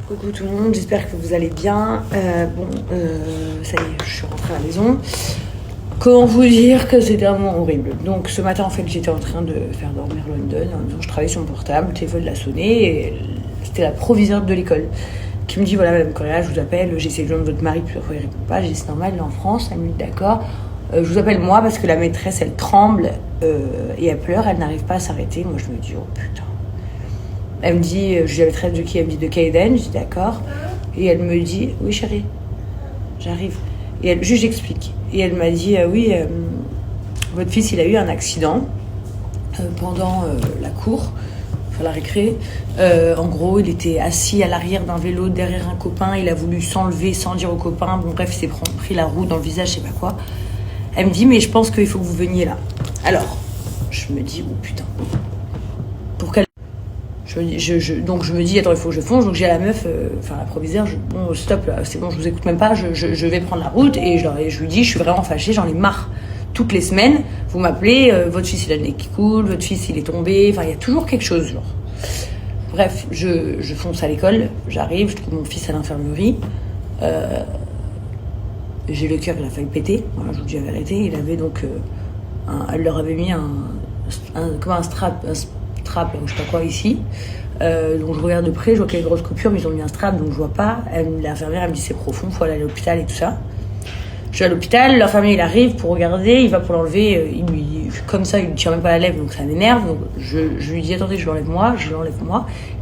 Coucou tout le monde, j'espère que vous allez bien. Ça y est, je suis rentrée à la maison. Comment vous dire que c'était un moment horrible. Donc ce matin, en fait, j'étais en train de faire dormir London. En disant, je travaillais sur mon portable, le téléphone l'a sonné et c'était la proviseure de l'école qui me dit, voilà, Madame Correa, je vous appelle, j'ai essayé de joindre votre mari plusieurs fois, il répond pas. J'ai dit, c'est normal, il est en France. Elle me dit, d'accord. Je vous appelle moi parce que la maîtresse, elle tremble et elle pleure, elle n'arrive pas à s'arrêter. Moi, je me dis, oh putain. Elle me dit, je lui avais traité de qui? Elle me dit de Kaiden. Je dis d'accord. Et elle me dit, oui chérie, j'arrive. Et elle, juste j'explique. Et elle m'a dit, oui, votre fils il a eu un accident pendant la cour, enfin la récré. En gros, il était assis à l'arrière d'un vélo derrière un copain. Il a voulu s'enlever sans dire au copain. Bon bref, il s'est pris la roue dans le visage, je sais pas quoi. Elle me dit, mais je pense qu'il faut que vous veniez là. Alors, je me dis, oh putain. Pour quelle... Donc je me dis, attends, il faut que je fonce. Donc j'ai la meuf, la proviseure, bon stop, là, c'est bon, je vous écoute même pas, je vais prendre la route. Et je lui dis, je suis vraiment fâchée, j'en ai marre. Toutes les semaines, vous m'appelez, votre fils il a le nez qui coule, votre fils il est tombé, enfin il y a toujours quelque chose, genre. Bref, je fonce à l'école, j'arrive, je trouve mon fils à l'infirmerie. J'ai le cœur, il a failli péter, voilà, je vous dis la vérité. Il avait donc, elle leur avait mis un strap, je sais pas quoi ici. Donc je regarde de près, je vois qu'il y a des grosses coupures, mais ils ont mis un strap, donc je vois pas. L'infirmière elle me dit c'est profond, faut aller à l'hôpital et tout ça. Je suis à l'hôpital, l'infirmier il arrive pour regarder, il va pour l'enlever, comme ça il lui tire même pas la lèvre, donc ça m'énerve. Donc je lui dis attendez, je l'enlève moi.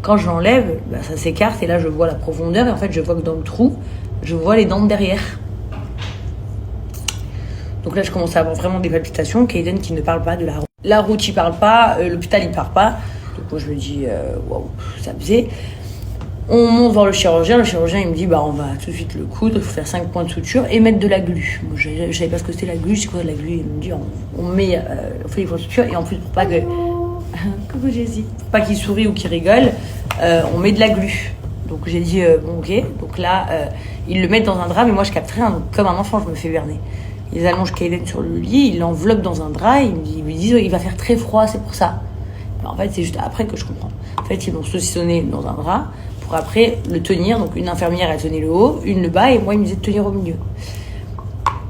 Quand je l'enlève, ça s'écarte et là je vois la profondeur et en fait je vois que dans le trou, je vois les dents de derrière. Donc là je commence à avoir vraiment des palpitations. Kaiden qui ne parle pas de la route il parle pas, l'hôpital il parle pas. Donc moi je me dis waouh, ça faisait. On monte voir le chirurgien il me dit bah on va tout de suite le coudre, il faut faire 5 points de suture et mettre de la glu. Moi je savais pas ce que c'était la glu, c'est quoi de la glu? Il me dit on fait les points de suture et en plus pour pas que coucou Jessie, pour pas qu'il sourie ou qu'il rigole, on met de la glu. Donc j'ai dit bon ok, donc là ils le mettent dans un drap mais moi je capte rien, donc comme un enfant je me fais berner. Ils allongent Kaiden sur le lit, ils l'enveloppent dans un drap, ils lui disent il va faire très froid, c'est pour ça. En fait, c'est juste après que je comprends. En fait, ils l'ont saucissonné dans un drap pour après le tenir. Donc, une infirmière, elle tenait le haut, une le bas, et moi, il me disait de tenir au milieu.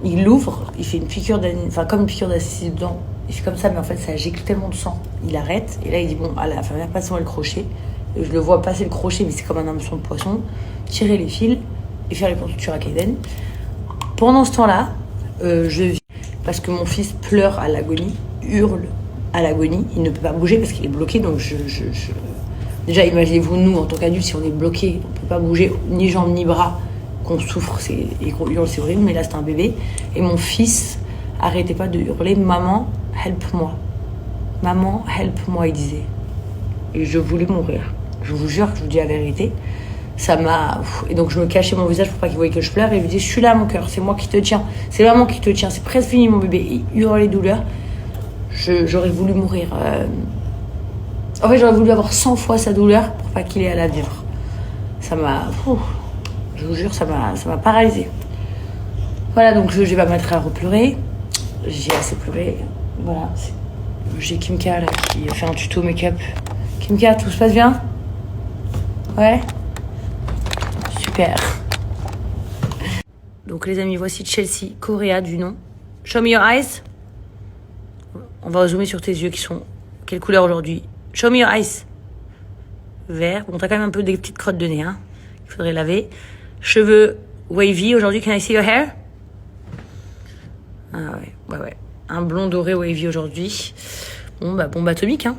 Il l'ouvre, il fait une piqûre comme une piqûre d'acide dedans. Il fait comme ça, mais en fait, ça gicle tellement de sang. Il arrête, et là, il dit bon, à l'infirmière, passe-moi le crochet. Et je le vois passer le crochet, mais c'est comme un hameçon de poisson. Tirer les fils et faire les pointures à Kaiden. Pendant ce temps-là, je vis parce que mon fils pleure à l'agonie, hurle à l'agonie, il ne peut pas bouger parce qu'il est bloqué. Donc déjà imaginez-vous nous en tant qu'adultes, si on est bloqué, on peut pas bouger ni jambes ni bras, qu'on souffre et qu'on hurle, c'est horrible. Mais là c'est un bébé et mon fils arrêtait pas de hurler maman help-moi, maman help-moi, il disait. Et je voulais mourir, je vous jure, je vous dis la vérité. Ça m'a... Et donc je me cachais mon visage pour pas qu'il voie que je pleure et il me dit je suis là mon cœur, c'est moi qui te tiens, c'est maman qui te tient, c'est presque fini mon bébé. Il hurlait douleur. J'aurais voulu mourir. En fait j'aurais voulu avoir 100 fois sa douleur pour pas qu'il ait à la vivre. Ça m'a... Je vous jure, ça m'a paralysée. Voilà, donc je vais pas me mettre à repleurer. J'ai assez pleuré. Voilà. J'ai Kimka là qui fait un tuto make-up. Kimka, tout se passe bien? Ouais. Super. Donc les amis, voici Chelsea Correa du nom. Show me your eyes. On va zoomer sur tes yeux qui sont... Quelle couleur aujourd'hui? Show me your eyes. Vert. Bon, t'as quand même un peu des petites crottes de nez, hein. Il faudrait laver. Cheveux wavy aujourd'hui. Can I see your hair? Ah ouais. Un blond doré wavy aujourd'hui. Bon, bombe atomique, hein.